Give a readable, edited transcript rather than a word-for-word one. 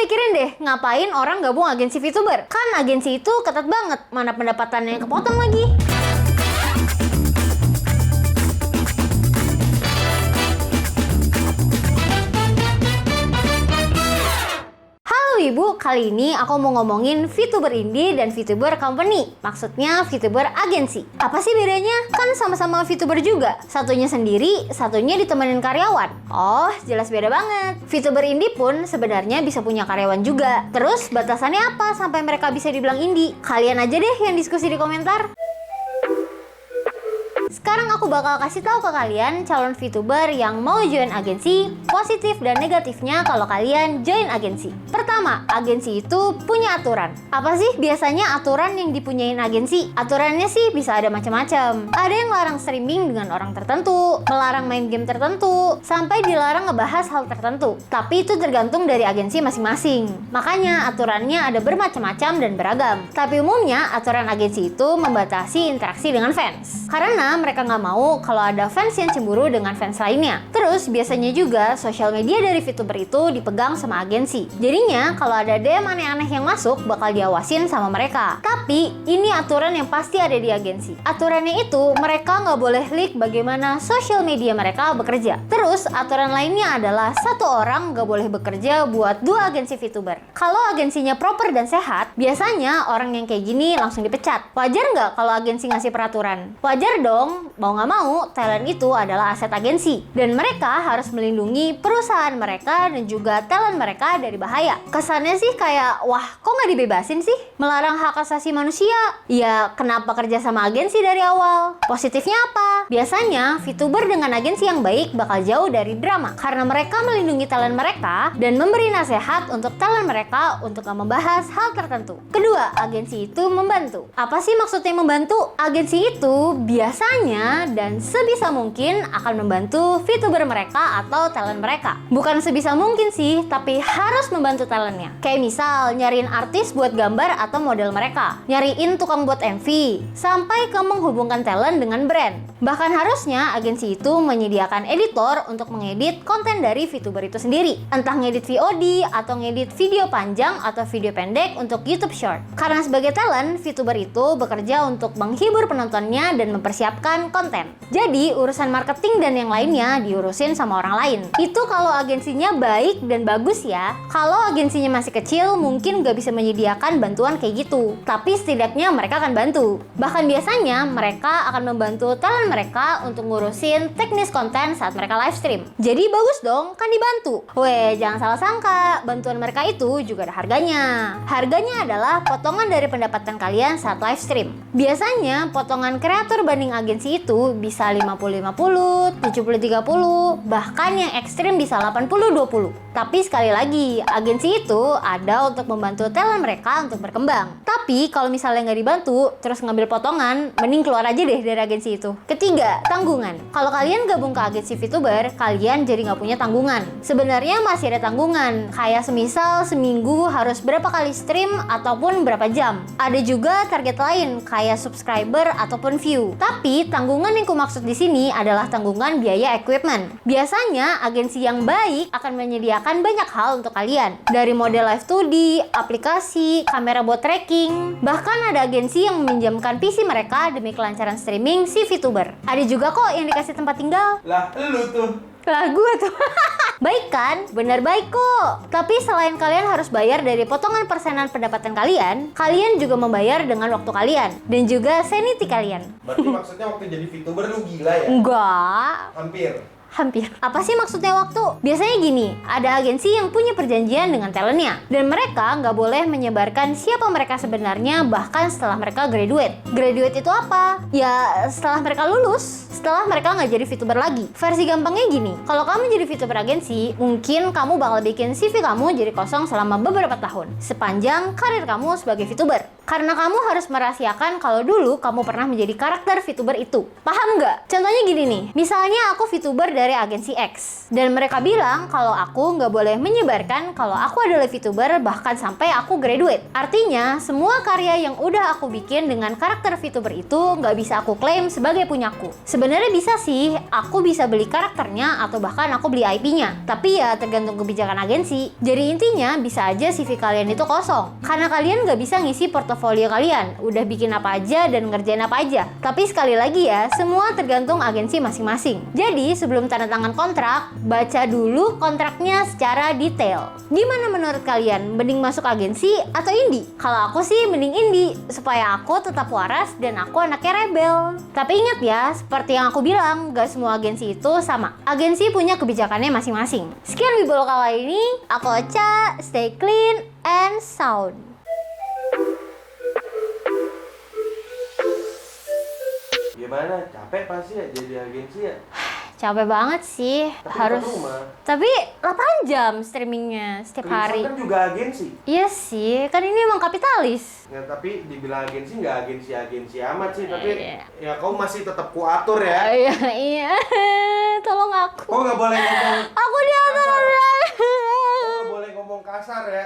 mikirin deh, ngapain orang gabung agensi VTuber? Kan agensi itu ketat banget, mana pendapatannya yang kepotong lagi. Ibu, kali ini aku mau ngomongin VTuber indie dan VTuber company. Maksudnya VTuber agensi. Apa sih bedanya? Kan sama-sama VTuber juga. Satunya sendiri, satunya ditemenin karyawan. Oh, jelas beda banget. VTuber indie pun sebenarnya bisa punya karyawan juga. Terus batasannya apa sampai mereka bisa dibilang indie? Kalian aja deh yang diskusi di komentar. Sekarang aku bakal kasih tahu ke kalian calon VTuber yang mau join agensi, positif dan negatifnya kalau kalian join agensi. Pertama, agensi itu punya aturan. Apa sih biasanya aturan yang dipunyain agensi? Aturannya sih bisa ada macam-macam. Ada yang larang streaming dengan orang tertentu, melarang main game tertentu, sampai dilarang ngebahas hal tertentu. Tapi itu tergantung dari agensi masing-masing. Makanya aturannya ada bermacam-macam dan beragam. Tapi umumnya aturan agensi itu membatasi interaksi dengan fans. Karena mereka nggak mau kalau ada fans yang cemburu dengan fans lainnya. Terus biasanya juga sosial media dari VTuber itu dipegang sama agensi. Jadinya kalau ada DM aneh-aneh yang masuk bakal diawasin sama mereka. Tapi ini aturan yang pasti ada di agensi. Aturannya itu mereka nggak boleh leak bagaimana sosial media mereka bekerja. Terus aturan lainnya adalah satu orang nggak boleh bekerja buat dua agensi VTuber. Kalau agensinya proper dan sehat, biasanya orang yang kayak gini langsung dipecat. Wajar nggak kalau agensi ngasih peraturan? Wajar dong. Mau nggak mau, talent itu adalah aset agensi. Dan mereka harus melindungi perusahaan mereka dan juga talent mereka dari bahaya. Kesannya sih kayak, wah kok nggak dibebasin sih? Melarang hak asasi manusia? Ya kenapa kerja sama agensi dari awal? Positifnya apa? Biasanya, VTuber dengan agensi yang baik bakal jauh dari drama. Karena mereka melindungi talent mereka dan memberi nasihat untuk talent mereka untuk nggak membahas hal tertentu. Kedua, agensi itu membantu. Apa sih maksudnya membantu? Agensi itu biasanya dan sebisa mungkin akan membantu VTuber mereka atau talent mereka. Bukan sebisa mungkin sih, tapi harus membantu talentnya. Kayak misal nyariin artis buat gambar atau model mereka, nyariin tukang buat MV, sampai ke menghubungkan talent dengan brand. Bahkan harusnya agensi itu menyediakan editor untuk mengedit konten dari VTuber itu sendiri. Entah ngedit VOD atau ngedit video panjang atau video pendek untuk YouTube Short. Karena sebagai talent, VTuber itu bekerja untuk menghibur penontonnya dan mempersiapkan konten. Jadi urusan marketing dan yang lainnya diurusin sama orang lain. Itu kalau agensinya baik dan bagus ya. Kalau agensinya masih kecil mungkin gak bisa menyediakan bantuan kayak gitu. Tapi setidaknya mereka akan bantu. Bahkan biasanya mereka akan membantu talent mereka untuk ngurusin teknis konten saat mereka live stream. Jadi bagus dong, kan dibantu. Weh, jangan salah sangka, bantuan mereka itu juga ada harganya. Harganya adalah potongan dari pendapatan kalian saat live stream. Biasanya potongan kreator banding agensi itu bisa 50-50, 70-30, bahkan yang ekstrim bisa 80-20. Tapi sekali lagi, agensi itu ada untuk membantu talent mereka untuk berkembang. Tapi kalau misalnya nggak dibantu, terus ngambil potongan, mending keluar aja deh dari agensi itu. Ketiga, tanggungan. Kalau kalian gabung ke agensi VTuber, kalian jadi nggak punya tanggungan. Sebenarnya masih ada tanggungan, kayak semisal seminggu harus berapa kali stream ataupun berapa jam. Ada juga target lain, kayak subscriber ataupun view. Tapi tanggungan yang kumaksud di sini adalah tanggungan biaya equipment. Biasanya agensi yang baik akan menyediakan banyak hal untuk kalian. Dari model live 2D, aplikasi, kamera buat tracking, bahkan ada agensi yang meminjamkan PC mereka demi kelancaran streaming si VTuber. Ada juga kok yang dikasih tempat tinggal. Lah, lu tuh. Lah gue tuh. Baik kan? Bener baik kok. Tapi selain kalian harus bayar dari potongan persenan pendapatan kalian, kalian juga membayar dengan waktu kalian dan juga sanity kalian. Berarti maksudnya waktu jadi VTuber lu gila ya? Enggak. Hampir. Apa sih maksudnya waktu? Biasanya gini, ada agensi yang punya perjanjian dengan talentnya dan mereka nggak boleh menyebarkan siapa mereka sebenarnya bahkan setelah mereka graduate. Graduate itu apa? Ya setelah mereka lulus, setelah mereka nggak jadi VTuber lagi. Versi gampangnya gini, kalau kamu jadi VTuber agensi, mungkin kamu bakal bikin CV kamu jadi kosong selama beberapa tahun sepanjang karir kamu sebagai VTuber. Karena kamu harus merahasiakan kalau dulu kamu pernah menjadi karakter VTuber itu. Paham nggak? Contohnya gini nih, misalnya aku VTuber dari agensi X, dan mereka bilang kalau aku nggak boleh menyebarkan kalau aku adalah VTuber bahkan sampai aku graduate. Artinya, semua karya yang udah aku bikin dengan karakter VTuber itu nggak bisa aku klaim sebagai punyaku. Sebenarnya bisa sih, aku bisa beli karakternya atau bahkan aku beli IP-nya. Tapi ya tergantung kebijakan agensi. Jadi intinya bisa aja CV kalian itu kosong. Karena kalian nggak bisa ngisi portofolio kalian. Udah bikin apa aja dan ngerjain apa aja. Tapi sekali lagi ya, semua tergantung agensi masing-masing. Jadi sebelum tanda tangan kontrak, baca dulu kontraknya secara detail. Gimana menurut kalian? Mending masuk agensi atau indie? Kalau aku sih mending indie, supaya aku tetap waras dan aku anaknya rebel. Tapi ingat ya, seperti yang aku bilang, gak semua agensi itu sama. Agensi punya kebijakannya masing-masing. Sekian Wibolo kali ini, aku Ocha, stay clean and sound. Gimana? Capek pasti ya jadi agensi ya? Capek banget sih, Tapi harus. dekat rumah. Tapi 8 jam streamingnya setiap hari. Kan juga agensi. Iya sih, kan ini emang kapitalis. Ya, tapi dibilang agensi nggak agensi amat sih, tapi Iya. ya kau masih tetap kuatur ya. Iya, iya. Tolong aku. Kau nggak boleh ngomong Aku diatur. kau nggak boleh ngomong kasar ya.